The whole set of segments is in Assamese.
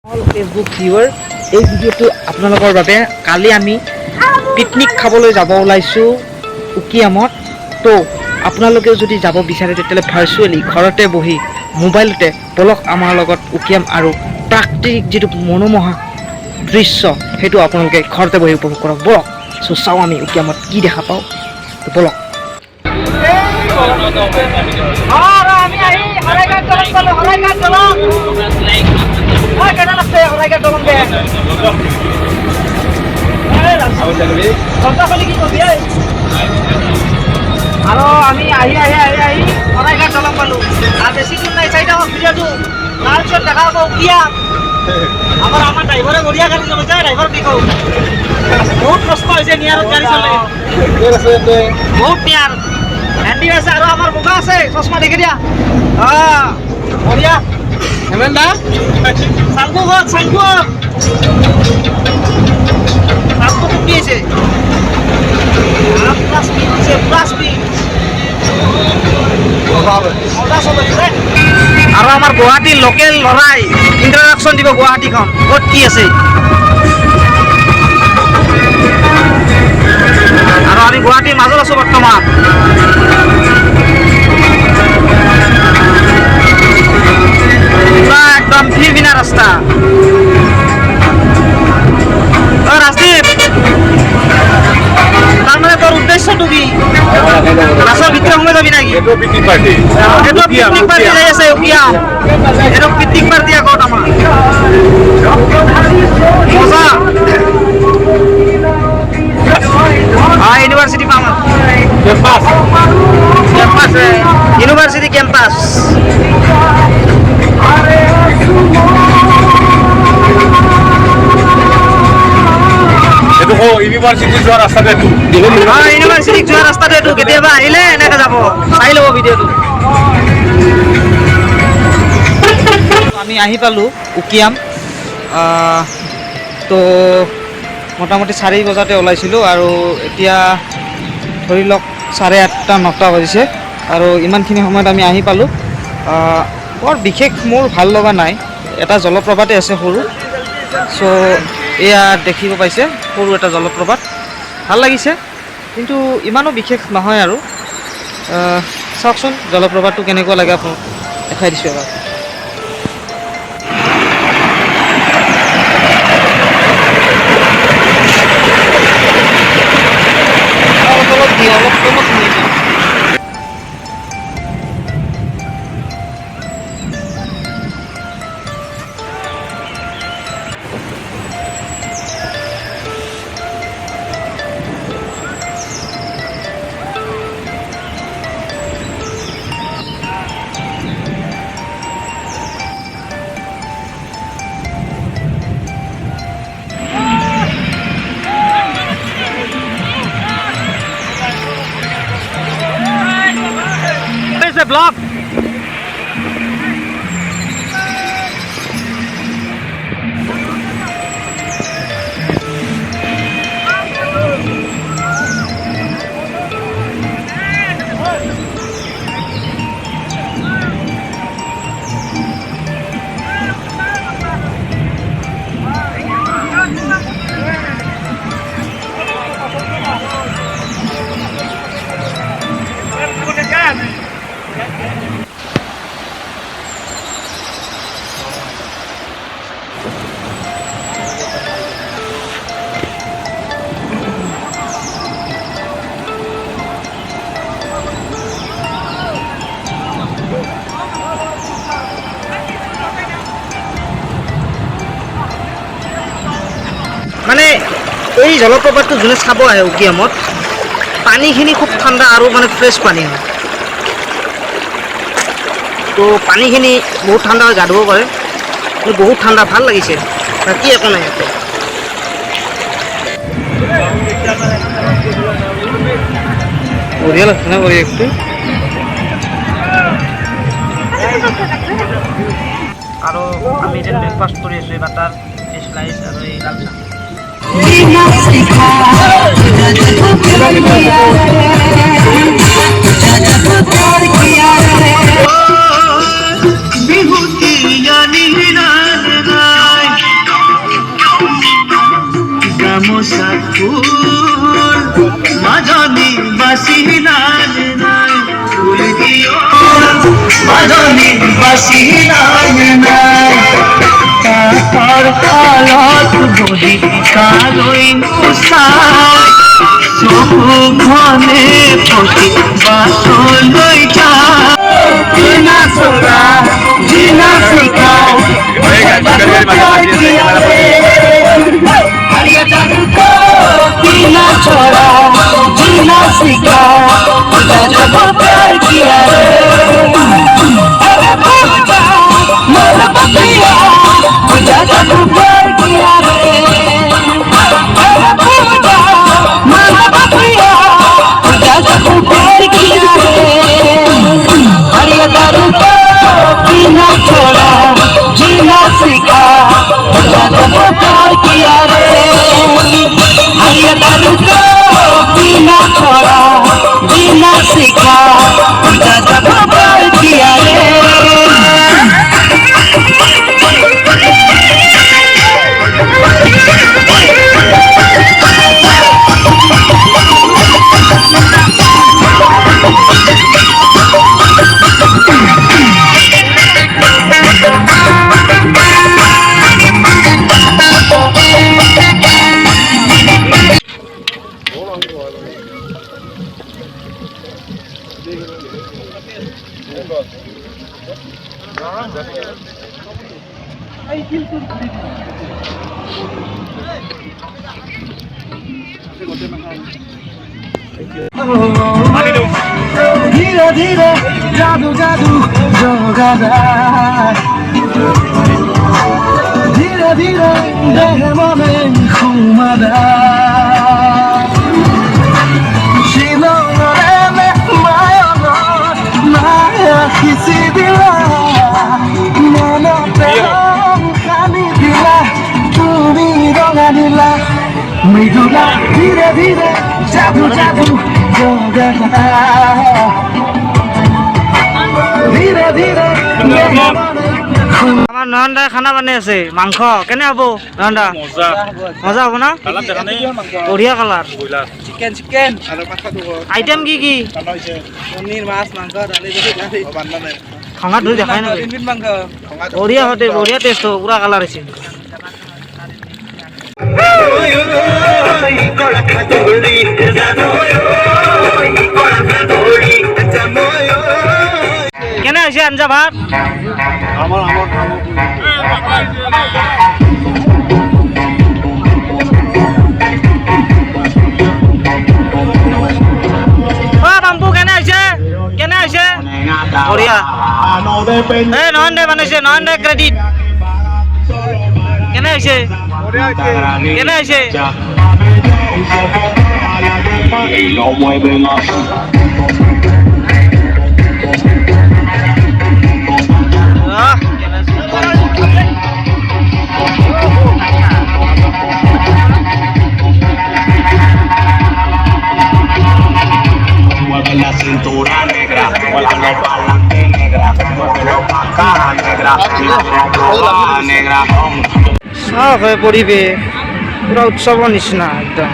ফেচবুক ভিউৱাৰ এই ভিডিঅ'টো আপোনালোকৰ বাবে কালি আমি পিকনিক খাবলৈ যাব ওলাইছোঁ উকিয়ামত। তো আপোনালোকেও যদি যাব বিচাৰে তেতিয়াহ'লে ভাৰ্চুৱেলি ঘৰতে বহি মোবাইলতে বলক আমাৰ লগত উকিয়াম আৰু প্ৰাকৃতিক যিটো মনোমোহা দৃশ্য সেইটো আপোনালোকে ঘৰতে বহি উপভোগ কৰক। বলক চাওঁ আমি উকিয়ামত কি দেখা পাওঁ। তো বলক। আৰু আমি আহি শৰাইঘাট দলং পালোঁ আৰু বেছি দূৰ নাই চাইড ভিডিঅ'টো তাৰপিছত দেখা পাব উকিয়াম। আমাৰ ড্ৰাইভাৰে বঢ়িয়া গাড়ী চলাইছে, ড্ৰাইভাৰ কি কওঁ বহুত কষ্ট হৈছে নিয়াৰত গাড়ী চলাই বহুত নিয়াৰ হেণ্ডি আছে আৰু আমাৰ বোকা আছে চশমা দেখি দিয়া বঢ়িয়া হেমেন দা চাংকু চাংকু কি আছে আৰু আমাৰ গুৱাহাটীৰ লোকেল ল'ৰাই ইন্ট্ৰডাকশ্যন দিব গুৱাহাটীখন ক'ত কি আছে। আৰু আমি গুৱাহাটীৰ মাজত আছোঁ বৰ্তমান। পুৰা একদম ফিৰফিনা ৰাস্তা। ৰাজদীপ তাৰমানে তোৰ উদ্দেশ্যটো কি? ৰাস্তাৰ ভিতৰত সোমাই যাবি নাকি? এইটো পিকনিক পাৰ্টি যাই আছে উকিয়াম। এইটো পিকনিক পাৰ্টি আগত আমাৰ মজা। ইউনিভাৰ্চিটি পাম কেম্পাছ ইউনিভাৰ্চিটি কেম্পাছ। ইউনিভাৰ্চিটি যোৱা ৰাস্তাতে ইউনিভাৰ্চিটি যোৱা ৰাস্তাতে কেতিয়াবা আহিলে এনেকে যাব চাই ল'ব ভিডিঅ'টো। আমি আহি পালোঁ উকিয়াম। তো মোটামুটি 4 বজাতে ওলাইছিলোঁ আৰু এতিয়া ধৰি লওক 8:30-9টা বাজিছে আৰু ইমানখিনি সময়ত আমি আহি পালোঁ। বৰ বিশেষ মোৰ ভাল লগা নাই। এটা জলপ্ৰপাতে আছে সৰু, চ' এয়া দেখিব পাইছে সৰু এটা জলপ্ৰপাত ভাল লাগিছে, কিন্তু ইমানো বিশেষ নহয় আৰু। চাওকচোন জলপ্ৰপাতটো কেনেকুৱা লাগে আপোনাক দেখাই দিছোঁ এবাৰ। অলপ তলত ব্লক মানে এই জলপ্ৰপাতটো যোনে চাব আহে উকিয়ামত, পানীখিনি খুব ঠাণ্ডা আৰু মানে ফ্ৰেছ পানী হয়। তো পানীখিনি বহুত ঠাণ্ডা হয়, গা ধুব পাৰে, বহুত ঠাণ্ডা ভাল লাগিছে, বাকী একো নাই ইয়াতে। বঢ়িয়া লাগছে না পৰিৱেশটো। আৰু আমি এতিয়া ব্ৰেকফাষ্ট কৰি আছোঁ, এই বাটাৰ স্লাইচ আৰু এই লাল চাহ। ফুল মাজনী বাসি নাল নাই ফুল দিও মাজনী বাসি নাল নাই তার হালত বহি কালৈ নুচাই চকুখনে পতি বাটলৈ যায় জিনা চোৰা জিনা শিকাও जीना छोड़ा जीना सीखा जब प्यार किया रे अरे पूजा मेरा बतिया जब प्यार किया रे अरे पूजा मेरा बतिया जब प्यार किया रे अरे दारू को जीना छोड़ा जीना सीखा जब प्यार किया रे हरिया दारू को जीना छोड़ा जीना सीखा जब प्यार किया रे धीरे धीरे जादू जादू जोगादा धीरे धीरे देह मने घुमादा शिलंगरे में माया किसी दिला मना प्रेम खानी दिला तुमी रंगा दिला मृदुला धीरे धीरे जादू जादू जोगादा धीरे धीरे আমার নয়ন দাই খানা বনাই আছে মাংস কেনে হব নয়ন দা মজা মজা হব না বঢ়িয়া কালার চিকেন চিকেন আইটেম কি কি পনির মাছ মাংস দালি দালি খঙা ধুই দেখাই না মাংস বঢ়িয়া হতে বঢ়িয়া টেস্ট হব পুরা কালার আছে কেনে আছে আঞ্জা ভাত বাম্পু কেনে আছে কেনে আছে বঢ়িয়া এই নয়ন দে বনাইছে নয়ন দে ক্রেডিট কেনে আছে কেনে আছে Mueve la cintura negra, muévelo pa'lante negra, muévelo pa' acá negra, la ropa negra. সব হয়ে পড়িবে পুরা উৎসবের নিচিনা একদম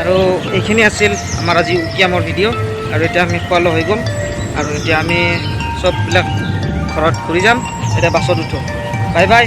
আৰু এইখিনি আছিল আমাৰ আজি উকিয়ামৰ ভিডিঅ' আৰু এতিয়া আমি খোৱা লোৱা হৈ গ'ল আৰু এতিয়া আমি চববিলাক ঘৰত ঘূৰি যাম এতিয়া বাছত উঠো বাই বাই